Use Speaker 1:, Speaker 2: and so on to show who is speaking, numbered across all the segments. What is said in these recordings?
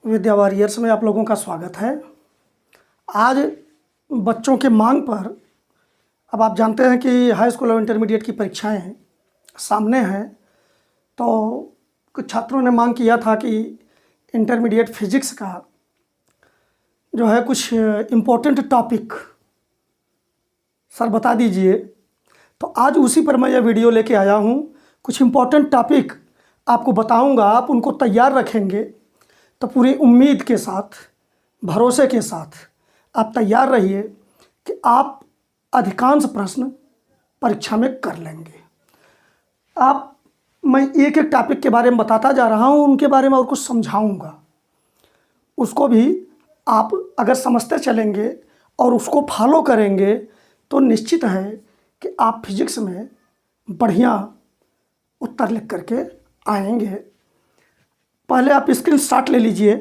Speaker 1: विद्या warriors में आप लोगों का स्वागत है। आज बच्चों के मांग पर, अब आप जानते हैं कि हाई स्कूल और इंटरमीडिएट की परीक्षाएं सामने हैं, तो कुछ छात्रों ने मांग किया था कि इंटरमीडिएट फिजिक्स का जो है कुछ इम्पोर्टेंट टॉपिक सर बता दीजिए। तो आज उसी पर मैं यह वीडियो लेके आया हूँ। कुछ इम्पोर्टेंट टॉपिक आपको बताऊँगा, आप उनको तैयार रखेंगे तो पूरी उम्मीद के साथ, भरोसे के साथ आप तैयार रहिए कि आप अधिकांश प्रश्न परीक्षा में कर लेंगे। मैं एक एक टॉपिक के बारे में बताता जा रहा हूँ, उनके बारे में और कुछ समझाऊँगा। उसको भी आप अगर समझते चलेंगे और उसको फॉलो करेंगे तो निश्चित है कि आप फिजिक्स में बढ़िया उत्तर लिख करके आएंगे। पहले आप स्क्रीन शॉट ले लीजिए।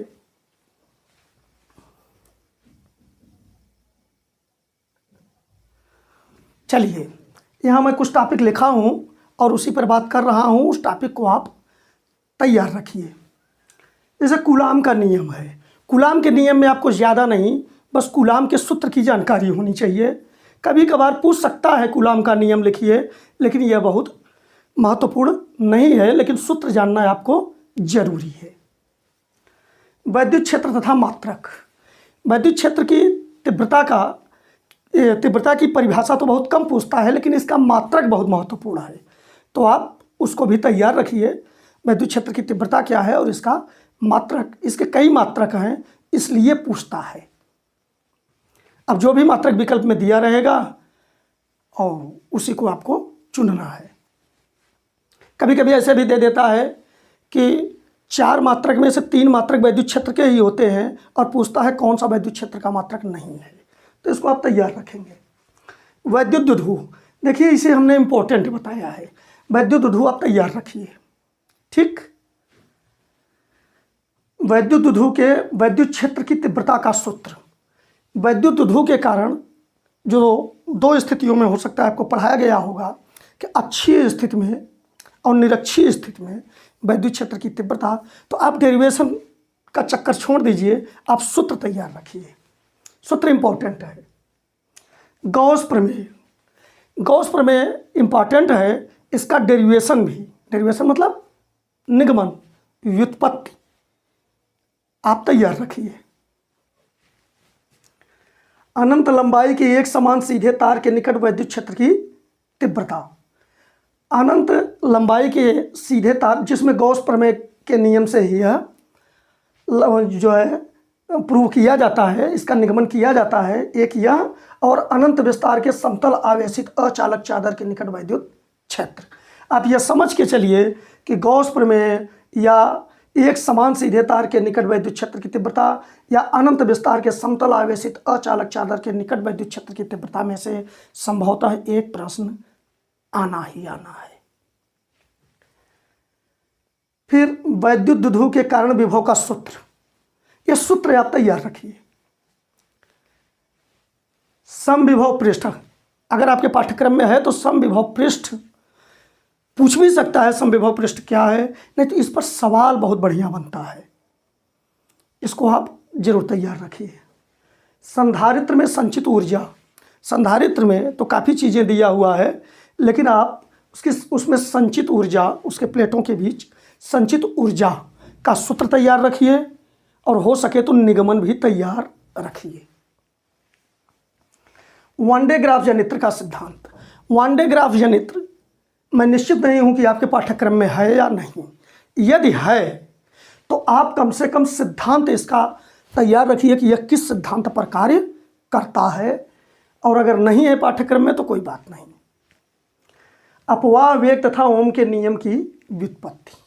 Speaker 1: चलिए, यहाँ मैं कुछ टॉपिक लिखा हूँ और उसी पर बात कर रहा हूँ। उस टॉपिक को आप तैयार रखिए। जैसे कूलाम का नियम है। कूलाम के नियम में आपको ज़्यादा नहीं, बस कूलाम के सूत्र की जानकारी होनी चाहिए। कभी कभार पूछ सकता है कूलाम का नियम लिखिए, लेकिन यह बहुत महत्वपूर्ण नहीं है, लेकिन सूत्र जानना आपको जरूरी है। वैद्युत क्षेत्र तथा मात्रक। वैद्युत क्षेत्र की तीव्रता की परिभाषा तो बहुत कम पूछता है, लेकिन इसका मात्रक बहुत महत्वपूर्ण है, तो आप उसको भी तैयार रखिए। वैद्युत क्षेत्र की तीव्रता क्या है और इसका मात्रक, इसके कई मात्रक हैं, इसलिए पूछता है। अब जो भी मात्रक विकल्प में दिया रहेगा और उसी को आपको चुनना है। कभी कभी ऐसे भी दे देता है कि 4 मात्रक में से 3 मात्रक वैद्युत क्षेत्र के ही होते हैं और पूछता है कौन सा वैद्युत क्षेत्र का मात्रक नहीं है, तो इसको आप तैयार रखेंगे। वैद्युत द्विध्रुव, देखिए इसे हमने इम्पोर्टेंट बताया है। वैद्युत द्विध्रुव आप तैयार रखिए, ठीक। वैद्युत द्विध्रुव के वैद्युत क्षेत्र की तीव्रता का सूत्र। वैद्युत द्विध्रुव के कारण जो 2 स्थितियों में हो सकता है, आपको पढ़ाया गया होगा कि अक्षीय स्थिति में और निरक्षीय स्थिति में वैद्युत क्षेत्र की तीव्रता। तो आप डेरिवेशन का चक्कर छोड़ दीजिए, आप सूत्र तैयार रखिए। सूत्र इंपॉर्टेंट है। गॉस प्रमेय, गॉस प्रमेय इंपॉर्टेंट है, इसका डेरिवेशन भी। डेरिवेशन मतलब निगमन, व्युत्पत्ति, आप तैयार रखिए। अनंत लंबाई के एक समान सीधे तार के निकट वैद्युत क्षेत्र की तीव्रता। अनंत लंबाई के सीधे तार, जिसमें गॉस प्रमेय के नियम से ही यह जो है प्रूव किया जाता है, इसका निगमन किया जाता है। एक यह, और अनंत विस्तार के समतल आवेशित अचालक चादर के निकट वैद्युत क्षेत्र। आप यह समझ के चलिए कि गॉस प्रमेय या एक समान सीधे तार के निकट वैद्युत क्षेत्र की तीव्रता या अनंत विस्तार के समतल आवेशित अचालक चादर के निकट वैद्युत क्षेत्र की तीव्रता में से संभवतः एक प्रश्न आना ही आना है। फिर वैद्युत द्विध्रुव के कारण विभव का सूत्र, यह सूत्र आप तैयार रखिए। समविभव पृष्ठ, अगर आपके पाठ्यक्रम में है तो समविभव पृष्ठ पूछ भी सकता है। समविभव पृष्ठ क्या है, नहीं तो इस पर सवाल बहुत बढ़िया बनता है, इसको आप जरूर तैयार रखिए। संधारित्र में संचित ऊर्जा। संधारित्र में तो काफ़ी चीज़ें दिया हुआ है, लेकिन आप उसमें संचित ऊर्जा, उसके प्लेटों के बीच संचित ऊर्जा का सूत्र तैयार रखिए, और हो सके तो निगमन भी तैयार रखिए। वन डे ग्राफ जनित्र का सिद्धांत। वन डे ग्राफ जनित्र मैं निश्चित नहीं हूं कि आपके पाठ्यक्रम में है या नहीं। यदि है तो आप कम से कम सिद्धांत इसका तैयार रखिए कि यह किस सिद्धांत पर कार्य करता है, और अगर नहीं है पाठ्यक्रम में तो कोई बात नहीं। अपवाह वेग तथा ओम के नियम की व्युत्पत्ति।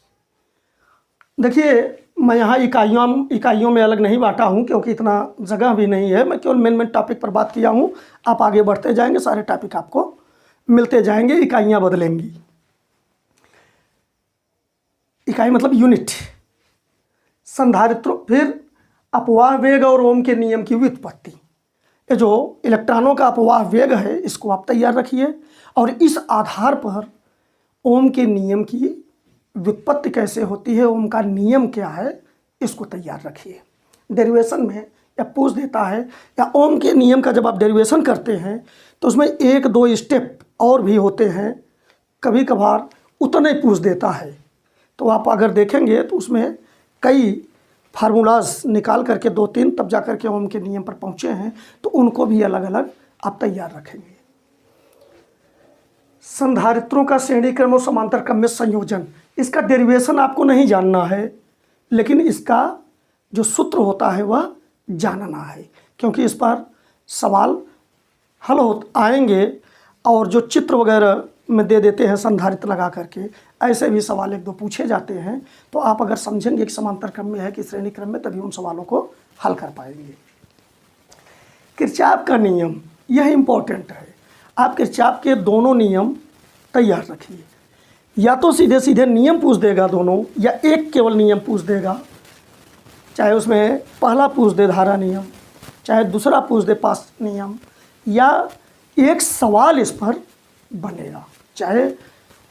Speaker 1: देखिए, मैं यहाँ इकाइयों में अलग नहीं बांटा हूँ, क्योंकि इतना जगह भी नहीं है। मैं केवल मेन टॉपिक पर बात किया हूँ। आप आगे बढ़ते जाएंगे, सारे टॉपिक आपको मिलते जाएंगे, इकाइयाँ बदलेंगी। इकाई मतलब यूनिट। संधारित्र, फिर अपवाह वेग और ओम के नियम की व्युत्पत्ति। ये जो इलेक्ट्रॉनों का अपवाह वेग है, इसको आप तैयार रखिए, और इस आधार पर ओम के नियम की व्युत्पत्ति कैसे होती है, ओम का नियम क्या है, इसको तैयार रखिए। डेरिवेशन में या पूछ देता है, या ओम के नियम का जब आप डेरिवेशन करते हैं तो उसमें 1-2 स्टेप और भी होते हैं, कभी कभार उतना ही पूछ देता है। तो आप अगर देखेंगे तो उसमें कई फार्मूलाज निकाल करके 2-3 तब जा कर के ओम के नियम पर पहुँचे हैं, तो उनको भी अलग अलग आप तैयार रखेंगे। संधारित्रों का श्रेणी क्रम और समांतर क्रम में संयोजन, इसका डेरिवेशन आपको नहीं जानना है, लेकिन इसका जो सूत्र होता है वह जानना है, क्योंकि इस पर सवाल हल हो आएंगे और जो चित्र वगैरह में दे देते हैं संधारित्र लगा करके, ऐसे भी सवाल 1-2 पूछे जाते हैं। तो आप अगर समझेंगे कि समांतर क्रम में है कि श्रेणी क्रम में, तभी उन सवालों को हल कर पाएंगे। किरचॉफ का नियम, यह इम्पोर्टेंट है। आप किरचॉफ के दोनों नियम तैयार रखिए। या तो सीधे सीधे नियम पूछ देगा दोनों, या एक केवल नियम पूछ देगा, चाहे उसमें पहला पूछ दे धारा नियम, चाहे दूसरा पूछ दे पास नियम, या एक सवाल इस पर बनेगा, चाहे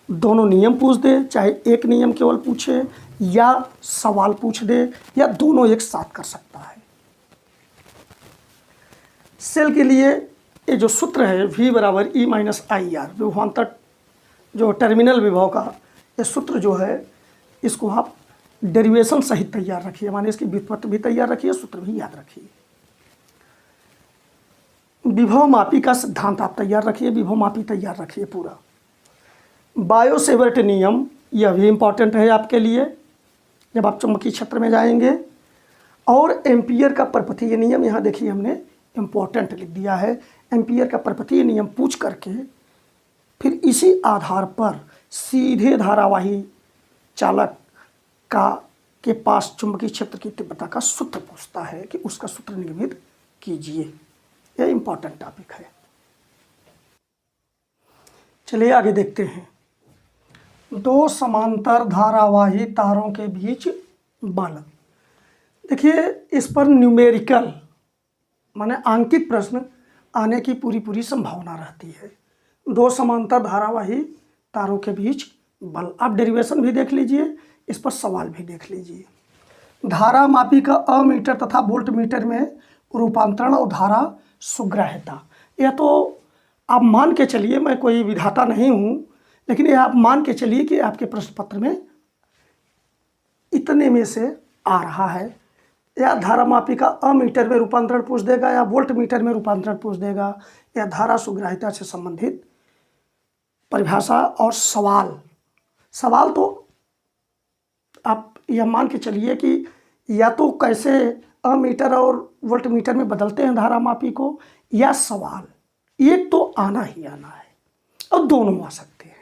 Speaker 1: दोनों नियम पूछ दे, चाहे एक नियम केवल पूछे, या सवाल पूछ दे, या दोनों एक साथ कर सकता है। सेल के लिए ये जो सूत्र है V = E - IR, विभवांतर जो टर्मिनल विभव का ये सूत्र जो है, इसको आप डेरिवेशन सहित तैयार रखिए, माने इसकी व्युत्पत्ति भी तैयार रखिए, सूत्र भी याद रखिए। विभव मापी का सिद्धांत आप तैयार रखिए, विभव मापी तैयार रखिए पूरा। बायो-सेवर्ट नियम, यह भी इम्पॉर्टेंट है आपके लिए जब आप चुंबकीय क्षेत्र में जाएंगे। और एम्पियर का परपथीय नियम, यहाँ देखिए हमने इम्पॉर्टेंट लिख दिया है। एम्पियर का परपथीय नियम पूछ करके फिर इसी आधार पर सीधे धारावाही चालक के पास चुंबकीय क्षेत्र की तीव्रता का सूत्र पूछता है कि उसका सूत्र निर्मित कीजिए। यह इम्पॉर्टेंट टॉपिक है। चलिए आगे देखते हैं। 2 समांतर धारावाही तारों के बीच बल। देखिए इस पर न्यूमेरिकल माने आंकिक प्रश्न आने की पूरी संभावना रहती है। 2 समांतर धारावाही तारों के बीच बल, आप डेरिवेशन भी देख लीजिए, इस पर सवाल भी देख लीजिए। धारा मापी का अमीटर तथा वोल्ट मीटर में रूपांतरण और धारा सुग्राह्यता, यह तो आप मान के चलिए, मैं कोई विधाता नहीं हूँ, लेकिन यह आप मान के चलिए कि आपके प्रश्न पत्र में इतने में से आ रहा है। या धारा मापी का अमीटर में रूपांतरण पूछ देगा, या वोल्ट मीटर में रूपांतरण पूछ देगा, या धारा सुग्राह्यता से संबंधित परिभाषा और सवाल तो आप यह मान के चलिए कि या तो कैसे अमीटर और वोल्ट मीटर में बदलते हैं धारा मापी को, या सवाल एक तो आना ही आना है, और दोनों आ सकते हैं।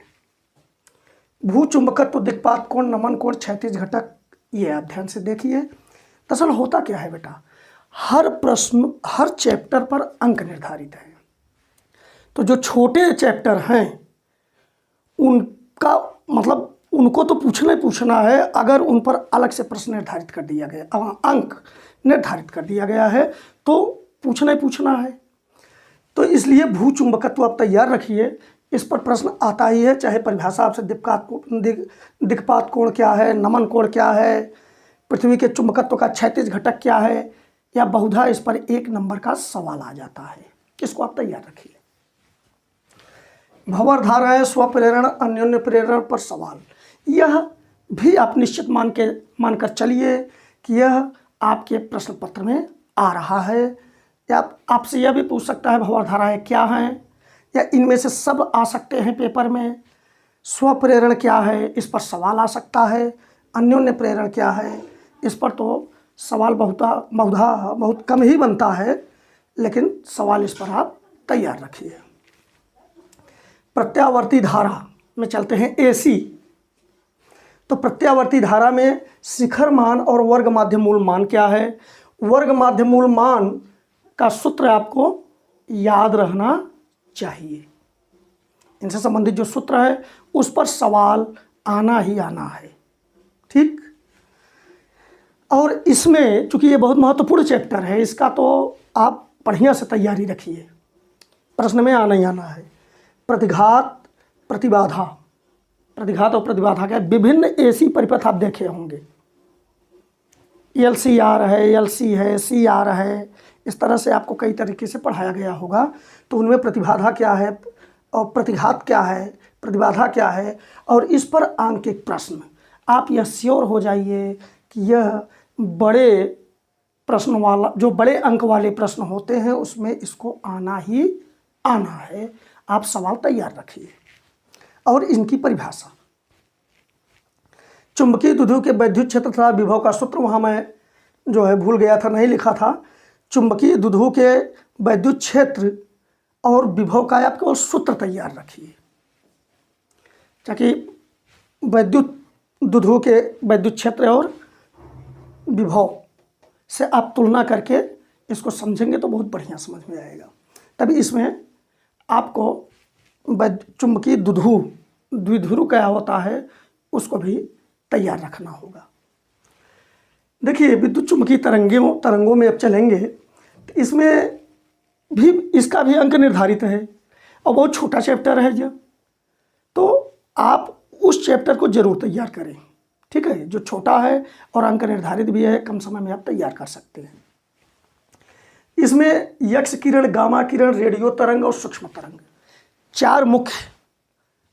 Speaker 1: भूचुंबकत्व, दिक्पात कोण, नमन कोण, क्षैतिज घटक, ये आप ध्यान से देखिए। दरअसल होता क्या है बेटा, हर प्रश्न हर चैप्टर पर अंक निर्धारित है। तो जो छोटे चैप्टर हैं उनका मतलब उनको तो पूछना है, अगर उन पर अलग से प्रश्न निर्धारित कर दिया गया, अंक निर्धारित कर दिया गया है, तो पूछना है। तो इसलिए भूचुंबकत्व आप तैयार रखिए, इस पर प्रश्न आता ही है, चाहे परिभाषा आपसे दिक्पात कोण क्या है, नमन कोण क्या है, पृथ्वी के चुंबकत्व का क्षैतिज घटक क्या है, या बहुधा इस पर 1 नंबर का सवाल आ जाता है। इसको आप तैयार रखिए। भंवर धाराएं, स्वप्रेरण, अन्योन्य प्रेरण पर सवाल, यह भी आप निश्चित मानकर चलिए कि यह आपके प्रश्न पत्र में आ रहा है। या आपसे यह भी पूछ सकता है भंवर धाराएं क्या हैं, या इनमें से सब आ सकते हैं पेपर में। स्वप्रेरण क्या है, इस पर सवाल आ सकता है। अन्योन्य प्रेरण क्या है, इस पर तो सवाल बहुत कम ही बनता है, लेकिन सवाल इस पर आप तैयार रखिए। प्रत्यावर्ती धारा में चलते हैं AC। तो प्रत्यावर्ती धारा में शिखर मान और वर्ग माध्य मूल मान क्या है। वर्ग माध्य मूल मान का सूत्र आपको याद रहना चाहिए। इनसे संबंधित जो सूत्र है उस पर सवाल आना ही आना है, ठीक। और इसमें चूंकि ये बहुत महत्वपूर्ण चैप्टर है, इसका तो आप बढ़िया से तैयारी रखिए, प्रश्न में आना ही आना है। प्रतिघात और प्रतिबाधा का विभिन्न AC परिपथ आप देखे होंगे। LCR है, LC है, CR है, इस तरह से आपको कई तरीके से पढ़ाया गया होगा। तो उनमें प्रतिबाधा क्या है और प्रतिघात क्या है, प्रतिबाधा क्या है, और इस पर आंकिक प्रश्न। आप यह श्योर हो जाइए कि यह बड़े प्रश्न वाला, जो बड़े अंक वाले प्रश्न होते हैं उसमें इसको आना ही आना है। आप सवाल तैयार रखिए। और इनकी परिभाषा, चुंबकीय द्विध्रुव के वैद्युत क्षेत्र तथा विभव का सूत्र, वहाँ मैं जो है भूल गया था, नहीं लिखा था। चुंबकीय द्विध्रुव के वैद्युत क्षेत्र और विभव का आप केवल सूत्र तैयार रखिए, ताकि वैद्युत द्विध्रुव के वैद्युत क्षेत्र और विभव से आप तुलना करके इसको समझेंगे तो बहुत बढ़िया समझ में आएगा। तभी इसमें आपको चुंबकीय द्विध्रुव क्या होता है उसको भी तैयार रखना होगा। देखिए, विद्युत चुंबकीय तरंगों में अब चलेंगे तो इसमें भी इसका भी अंक निर्धारित है और बहुत छोटा चैप्टर है यह, तो आप उस चैप्टर को जरूर तैयार करें, ठीक है, जो छोटा है और अंक निर्धारित भी है, कम समय में आप तैयार कर सकते हैं। इसमें एक्स किरण, गामा किरण, रेडियो तरंग और सूक्ष्म तरंग, 4 मुख्य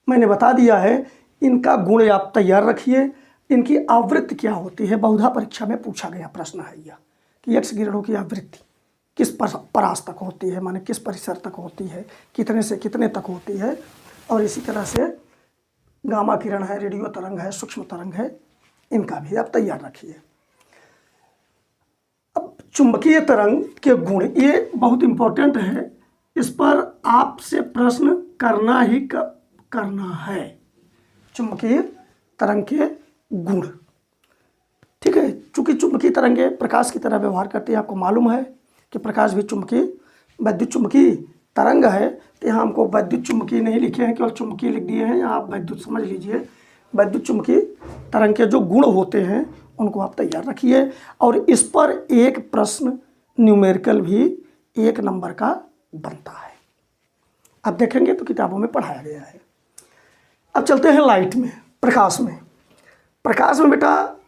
Speaker 1: मैंने बता दिया है। इनका गुण आप तैयार रखिए। इनकी आवृत्ति क्या होती है, बहुधा परीक्षा में पूछा गया प्रश्न है यह, कि एक्स किरणों की आवृत्ति किस परास तक होती है, माने किस परिसर तक होती है, कितने से कितने तक होती है। और इसी तरह से गामा किरण है, रेडियो तरंग है, सूक्ष्म तरंग है, इनका भी आप तैयार रखिए। अब चुंबकीय तरंग के गुण, ये बहुत इंपॉर्टेंट है, इस पर आपसे प्रश्न करना ही करना है। चुंबकीय तरंग के गुण, ठीक है। चूंकि चुंबकीय तरंगें प्रकाश की तरह व्यवहार करती है, आपको मालूम है कि प्रकाश भी वैद्युत चुंबकीय तरंग है। तो यहाँ हमको वैद्युत चुंबकीय नहीं लिखे हैं, केवल चुंबकीय लिख दिए हैं। यहाँ आप वैद्युत समझ लीजिए। वैद्युत चुंबकीय तरंग के जो गुण होते हैं उनको आप तैयार रखिए। और इस पर एक प्रश्न न्यूमेरिकल भी 1 नंबर का बनता है। आप देखेंगे तो किताबों में पढ़ाया गया है। अब चलते हैं लाइट में, प्रकाश में। प्रकाश में बेटा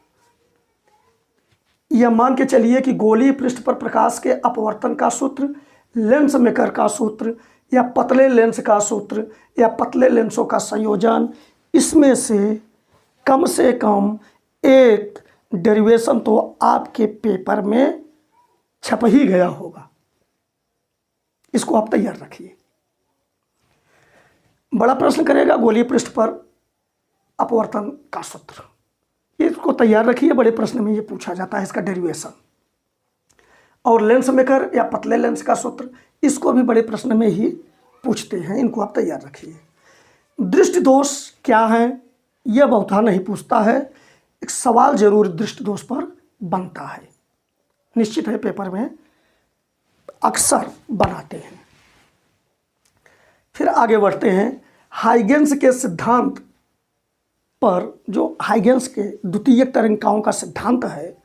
Speaker 1: यह मान के चलिए कि गोलीय पृष्ठ पर प्रकाश के अपवर्तन का सूत्र, लेंस मेकर का सूत्र, या पतले लेंस का सूत्र, या पतले लेंसों का संयोजन, इसमें से कम एक डेरिवेशन तो आपके पेपर में छप ही गया होगा। इसको आप तैयार रखिए। बड़ा प्रश्न करेगा गोलीय पृष्ठ पर अपवर्तन का सूत्र, इसको तैयार रखिए। बड़े प्रश्न में ये पूछा जाता है, इसका डेरिवेशन। और लेंस मेकर या पतले लेंस का सूत्र, इसको भी बड़े प्रश्न में ही पूछते हैं, इनको आप तैयार रखिए। दृष्टि दोष क्या है, यह बहुधा नहीं पूछता है। एक सवाल जरूर दृष्टि दोष पर बनता है, निश्चित है, पेपर में अक्सर बनाते हैं। फिर आगे बढ़ते हैं। हाइगेंस के सिद्धांत पर, जो हाइगेंस के द्वितीयक तरंगिकाओं का सिद्धांत है,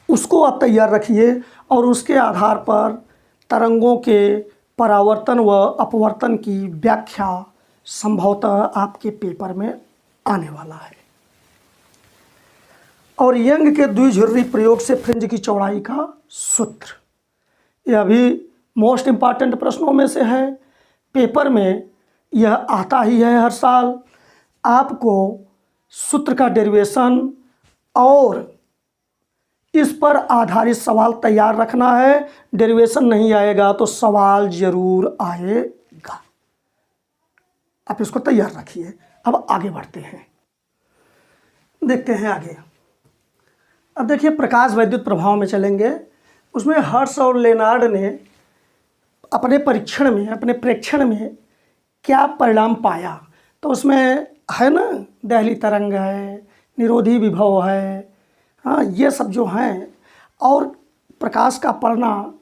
Speaker 1: उसको आप तैयार रखिए। और उसके आधार पर तरंगों के परावर्तन व अपवर्तन की व्याख्या संभवतः आपके पेपर में आने वाला है। और यंग के द्विध्रुवी प्रयोग से फ्रिंज की चौड़ाई का सूत्र, यह भी मोस्ट इम्पॉर्टेंट प्रश्नों में से है। पेपर में यह आता ही है हर साल। आपको सूत्र का डेरिवेशन और इस पर आधारित सवाल तैयार रखना है। डेरिवेशन नहीं आएगा तो सवाल जरूर आएगा, आप इसको तैयार रखिए। अब आगे बढ़ते हैं, देखते हैं आगे। अब देखिए, प्रकाश वैद्युत प्रभाव में चलेंगे। उसमें हर्ट्ज और लेनार्ड ने अपने प्रेक्षण में क्या परिणाम पाया, तो उसमें है ना, दहली तरंग है, निरोधी विभव है, हाँ, ये सब जो हैं, और प्रकाश का पड़ना,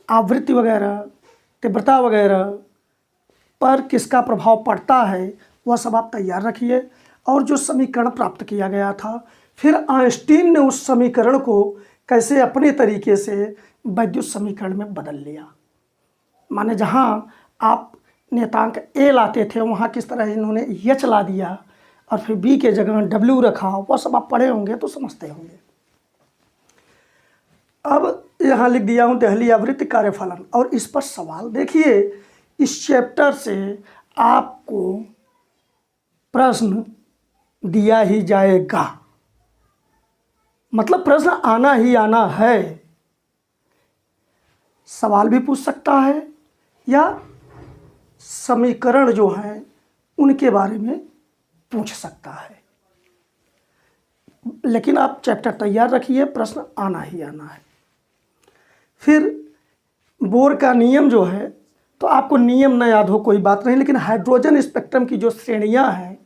Speaker 1: आवृत्ति वगैरह, तीव्रता वगैरह पर किसका प्रभाव पड़ता है, वह सब आप तैयार रखिए। और जो समीकरण प्राप्त किया गया था, फिर आइंस्टीन ने उस समीकरण को कैसे अपने तरीके से वैद्युत समीकरण में बदल लिया। माने जहाँ आप नियतांक ए लाते थे, वहाँ किस तरह इन्होंने एच ला दिया और फिर बी के जगह डब्ल्यू रखा। वह सब आप पढ़े होंगे तो समझते होंगे। अब यहाँ लिख दिया हूँ दहली आवृत्ति कार्यफलन, और इस पर सवाल देखिए, इस चैप्टर से आपको प्रश्न दिया ही जाएगा, मतलब प्रश्न आना ही आना है। सवाल भी पूछ सकता है या समीकरण जो हैं उनके बारे में पूछ सकता है, लेकिन आप चैप्टर तैयार रखिए, प्रश्न आना ही आना है। फिर बोर का नियम जो है, तो आपको नियम न याद हो कोई बात नहीं, लेकिन हाइड्रोजन स्पेक्ट्रम की जो श्रेणियां हैं,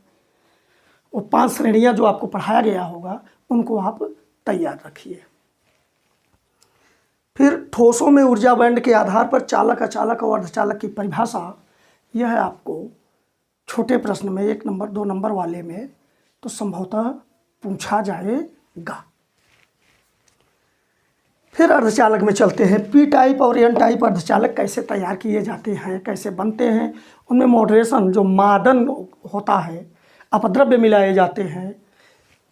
Speaker 1: वो 5 श्रेणियां जो आपको पढ़ाया गया होगा, उनको आप तैयार रखिए। फिर ठोसों में ऊर्जा बैंड के आधार पर चालक, अचालक और अर्धचालक की परिभाषा, यह है आपको छोटे प्रश्न में 1 नंबर 2 नंबर वाले में तो संभवतः पूछा जाएगा। फिर अर्धचालक में चलते हैं। पी टाइप और एन टाइप अर्धचालक कैसे तैयार किए जाते हैं, कैसे बनते हैं, उनमें मॉडरेशन जो मादन होता है, अपद्रव्य मिलाए जाते हैं,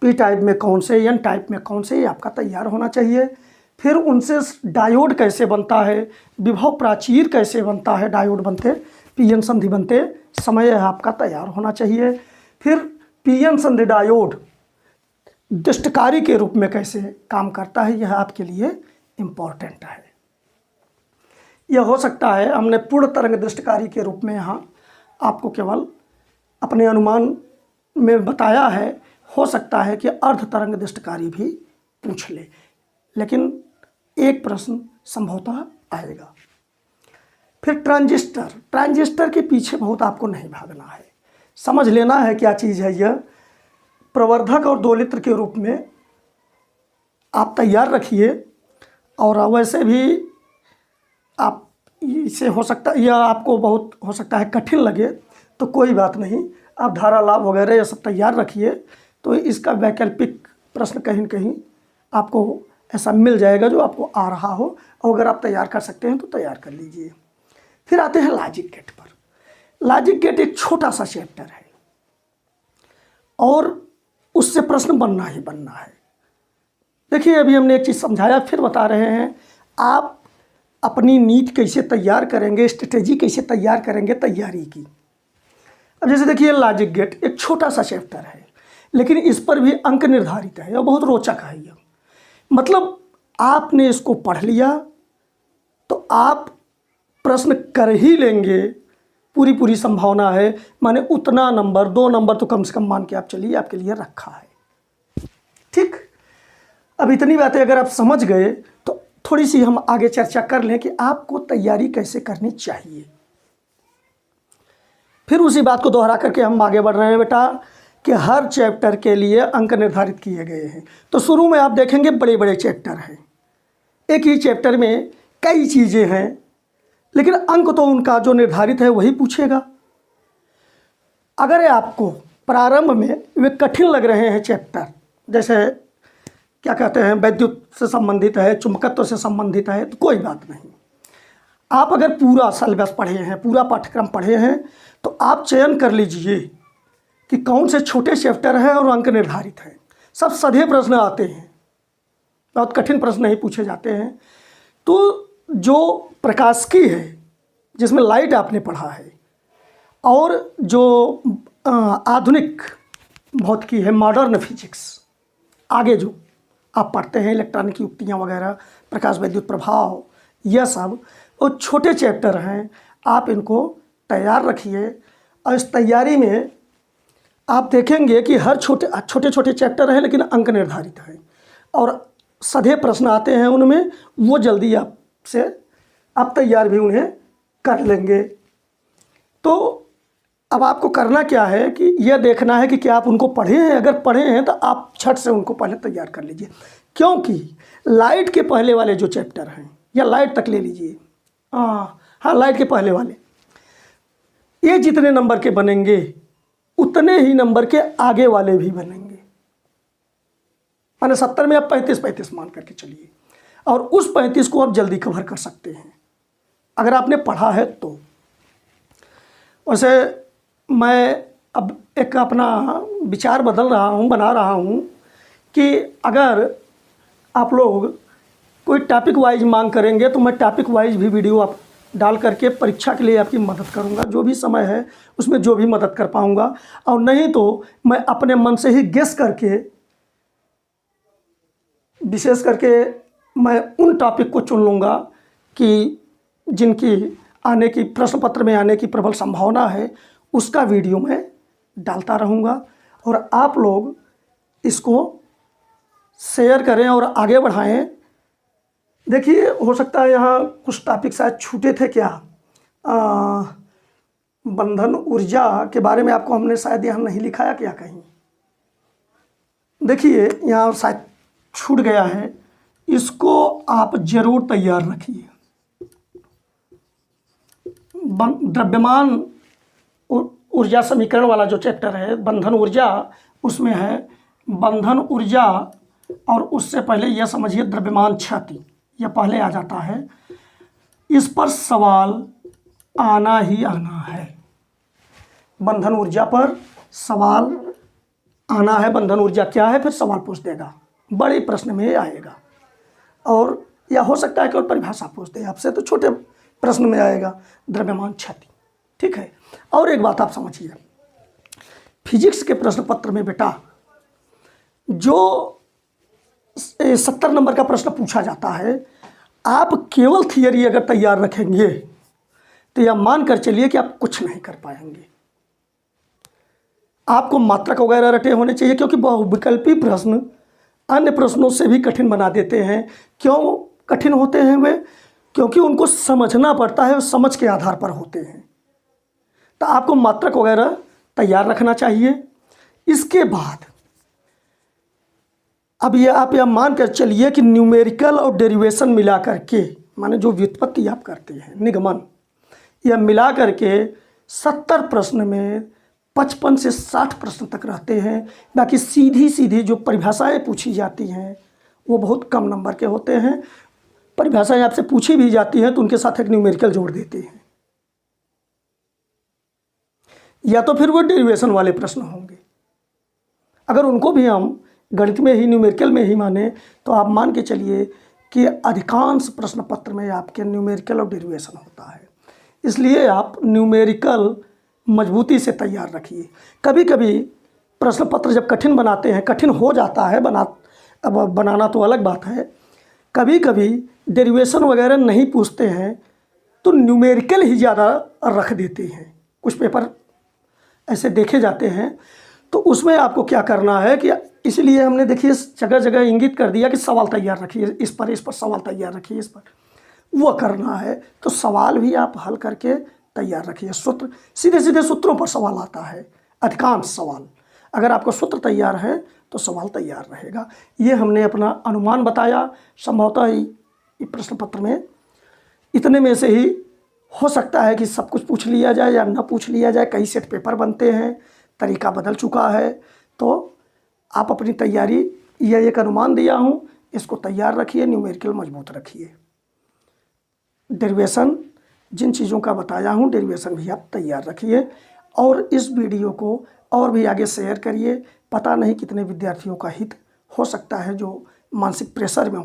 Speaker 1: पी टाइप में कौन से, एन टाइप में कौन से, ये आपका तैयार होना चाहिए। फिर उनसे डायोड कैसे बनता है, विभव प्राचीर कैसे बनता है, डायोड बनते, पीएन संधि बनते समय आपका तैयार होना चाहिए। फिर पीएन संधि डायोड दृष्टकारी के रूप में कैसे काम करता है, यह आपके लिए इम्पॉर्टेंट है। यह हो सकता है हमने पूर्ण तरंग दृष्टकारी के रूप में यहाँ आपको केवल अपने अनुमान में बताया है, हो सकता है कि अर्ध तरंग दृष्टकारी भी पूछ ले, लेकिन एक प्रश्न संभवतः आएगा। फिर ट्रांजिस्टर के पीछे बहुत आपको नहीं भागना है, समझ लेना है क्या चीज़ है यह। प्रवर्धक और दोलित्र के रूप में आप तैयार रखिए, और वैसे भी आप इसे हो सकता, यह आपको बहुत हो सकता है कठिन लगे, तो कोई बात नहीं, आप धारा लाभ वगैरह ये सब तैयार रखिए, तो इसका वैकल्पिक प्रश्न कहीं न कहीं आपको ऐसा मिल जाएगा जो आपको आ रहा हो, और अगर आप तैयार कर सकते हैं तो तैयार कर लीजिए। फिर आते हैं लॉजिक गेट पर। लॉजिक गेट एक छोटा सा चैप्टर है और उससे प्रश्न बनना ही बनना है। देखिए, अभी हमने एक चीज़ समझाया, फिर बता रहे हैं, आप अपनी नीति कैसे तैयार करेंगे, स्ट्रेटेजी कैसे तैयार करेंगे तैयारी की। अब जैसे देखिए, लॉजिक गेट एक छोटा सा चैप्टर है, लेकिन इस पर भी अंक निर्धारित है और बहुत रोचक है यह। मतलब आपने इसको पढ़ लिया तो आप प्रश्न कर ही लेंगे, पूरी संभावना है, माने उतना नंबर 2 नंबर तो कम से कम मान के आप चलिए आपके लिए रखा है। ठीक, अब इतनी बातें अगर आप समझ गए तो थोड़ी सी हम आगे चर्चा कर लें कि आपको तैयारी कैसे करनी चाहिए। फिर उसी बात को दोहरा करके हम आगे बढ़ रहे हैं बेटा, कि हर चैप्टर के लिए अंक निर्धारित किए गए हैं। तो शुरू में आप देखेंगे बड़े बड़े चैप्टर हैं, एक ही चैप्टर में कई चीज़ें हैं, लेकिन अंक तो उनका जो निर्धारित है वही पूछेगा। अगर आपको प्रारंभ में वे कठिन लग रहे हैं चैप्टर, जैसे क्या कहते हैं वैद्युत से संबंधित है, चुंबकत्व से संबंधित है, तो कोई बात नहीं। आप अगर पूरा सिलेबस पढ़े हैं, पूरा पाठ्यक्रम पढ़े हैं, तो आप चयन कर लीजिए कि कौन से छोटे चैप्टर हैं और अंक निर्धारित हैं। सब सीधे प्रश्न आते हैं, बहुत कठिन प्रश्न नहीं पूछे जाते हैं। तो जो प्रकाशिकी है, जिसमें लाइट आपने पढ़ा है, और जो आधुनिक भौतिकी है, मॉडर्न फिजिक्स, आगे जो आप पढ़ते हैं इलेक्ट्रॉनिक युक्तियाँ वगैरह, प्रकाश विद्युत प्रभाव, यह सब वो छोटे चैप्टर हैं। आप इनको तैयार रखिए, और इस तैयारी में आप देखेंगे कि हर छोटे चैप्टर हैं, लेकिन अंक निर्धारित हैं और सीधे प्रश्न आते हैं उनमें, वो जल्दी आपसे आप तैयार भी उन्हें कर लेंगे। तो अब आपको करना क्या है कि यह देखना है कि क्या आप उनको पढ़े हैं। अगर पढ़े हैं तो आप झट से उनको पहले तैयार कर लीजिए, क्योंकि लाइट के पहले वाले जो चैप्टर हैं, या लाइट तक ले लीजिए, हाँ लाइट के पहले वाले, ये जितने नंबर के बनेंगे उतने ही नंबर के आगे वाले भी बनेंगे। माने 70 में आप 35 मान करके चलिए, और उस 35 को आप जल्दी कवर कर सकते हैं अगर आपने पढ़ा है तो। वैसे मैं अब एक अपना विचार बना रहा हूँ कि अगर आप लोग कोई टॉपिक वाइज मांग करेंगे तो मैं टॉपिक वाइज भी वीडियो आप डाल करके परीक्षा के लिए आपकी मदद करूंगा। जो भी समय है उसमें जो भी मदद कर पाऊंगा, और नहीं तो मैं अपने मन से ही गेस करके, विशेष करके मैं उन टॉपिक को चुन लूँगा कि जिनकी आने की, प्रश्न पत्र में आने की प्रबल संभावना है, उसका वीडियो मैं डालता रहूँगा। और आप लोग इसको शेयर करें और आगे बढ़ाएं। देखिए, हो सकता है यहाँ कुछ टॉपिक शायद छूटे थे क्या, बंधन ऊर्जा के बारे में आपको हमने शायद यहाँ नहीं लिखाया क्या कहीं। देखिए यहाँ शायद छूट गया है, इसको आप जरूर तैयार रखिए। द्रव्यमान ऊर्जा समीकरण वाला जो चैप्टर है बंधन ऊर्जा, उसमें है बंधन ऊर्जा, और उससे पहले यह समझिए द्रव्यमान क्षति, यह पहले आ जाता है। इस पर सवाल आना ही आना है। बंधन ऊर्जा पर सवाल आना है। बंधन ऊर्जा क्या है, फिर सवाल पूछ देगा, बड़े प्रश्न में आएगा। और या हो सकता है कि और परिभाषा पूछ दे आपसे, तो छोटे प्रश्न में आएगा द्रव्यमान क्षति। ठीक है। और एक बात आप समझिए, फिजिक्स के प्रश्न पत्र में बेटा जो 70 नंबर का प्रश्न पूछा जाता है, आप केवल थियरी अगर तैयार रखेंगे तो यह मानकर चलिए कि आप कुछ नहीं कर पाएंगे। आपको मात्रक वगैरह रटे होने चाहिए, क्योंकि बहुविकल्पी प्रश्न अन्य प्रश्नों से भी कठिन बना देते हैं। क्यों कठिन होते हैं वे? क्योंकि उनको समझना पड़ता है और समझ के आधार पर होते हैं। तो आपको मात्रक वगैरह तैयार रखना चाहिए। इसके बाद अब ये आप यह मान कर चलिए कि न्यूमेरिकल और डेरिवेशन मिला करके, माने जो व्युत्पत्ति आप करते हैं, निगमन, यह मिला करके 70 प्रश्न में 55 से 60 प्रश्न तक रहते हैं। बाकी सीधी सीधी जो परिभाषाएं पूछी जाती हैं वो बहुत कम नंबर के होते हैं। परिभाषाएं आपसे पूछी भी जाती हैं तो उनके साथ एक न्यूमेरिकल जोड़ देते हैं, या तो फिर वो डेरिवेशन वाले प्रश्न होंगे। अगर उनको भी हम गणित में ही, न्यूमेरिकल में ही माने, तो आप मान के चलिए कि अधिकांश प्रश्न पत्र में आपके न्यूमेरिकल और डेरिवेशन होता है। इसलिए आप न्यूमेरिकल मजबूती से तैयार रखिए। कभी कभी प्रश्न पत्र जब कठिन बनाते हैं, कठिन हो जाता है अब बनाना तो अलग बात है, कभी कभी डेरिवेशन वगैरह नहीं पूछते हैं तो न्यूमेरिकल ही ज़्यादा रख देते हैं। कुछ पेपर ऐसे देखे जाते हैं। तो उसमें आपको क्या करना है कि इसलिए हमने देखिए जगह जगह इंगित कर दिया कि सवाल तैयार रखिए, इस पर सवाल तैयार रखिए, इस पर वो करना है। तो सवाल भी आप हल करके तैयार रखिए। सूत्र, सीधे सीधे सूत्रों पर सवाल आता है अधिकांश सवाल। अगर आपको सूत्र तैयार है तो सवाल तैयार रहेगा। ये हमने अपना अनुमान बताया। संभवतः ये प्रश्न पत्र में इतने में से ही हो सकता है कि सब कुछ पूछ लिया जाए या ना पूछ लिया जाए। कई सेट पेपर बनते हैं, तरीका बदल चुका है। तो आप अपनी तैयारी, यह एक अनुमान दिया हूँ, इसको तैयार रखिए, न्यूमेरिकल मजबूत रखिए। डेरिवेशन जिन चीज़ों का बताया हूँ, डेरिवेशन भी आप तैयार रखिए। और इस वीडियो को और भी आगे शेयर करिए। पता नहीं कितने विद्यार्थियों का हित हो सकता है जो मानसिक प्रेशर में हो।